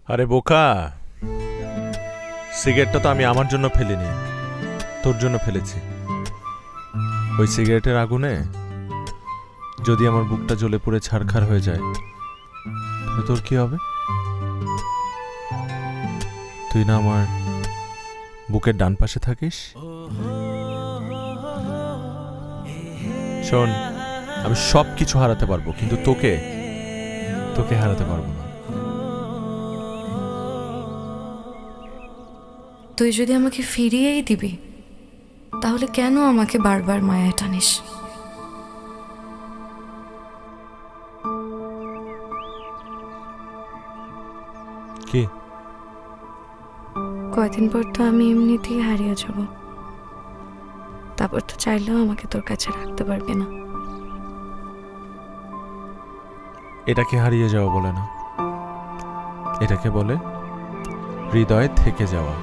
আরে বোকা, সিগারেটটা তো আমি আমার জন্য ফেলিনি, তোর জন্য ফেলেছি। ওই সিগারেটের আগুনে যদি আমার বুকটা জ্বলে পুড়ে ছারখার হয়ে যায়, তাহলে তোর কি হবে? তুই না আমার বুকের ডান পাশে থাকিস। শোন, আমি সব কিছু হারাতে পারবো, কিন্তু তোকে তোকে হারাতে পারবো না। তুই যদি আমাকে ফিরিয়েই দিবি, তাহলে কেন আমাকে বারবার মায়ায় টানিস? কি? কয়দিন পর তো আমি এমনিতেই হারিয়ে যাব, তারপর তো চাইলেও আমাকে তোর কাছে রাখতে পারবি না। এটাকে হারিয়ে যাওয়া বলে না, এটাকে বলে হৃদয়ে থেকে যাওয়া।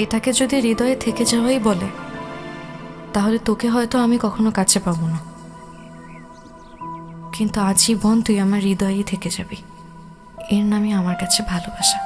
এটাকে যদি হৃদয়ে থেকে যাওয়াই বলে, তাহলে তোকে হয়তো আমি কখনো কাছে পাবো না, কিন্তু আজীবন তুই আমার হৃদয়েই থেকে যাবি। এর নামই আমার কাছে ভালোবাসা।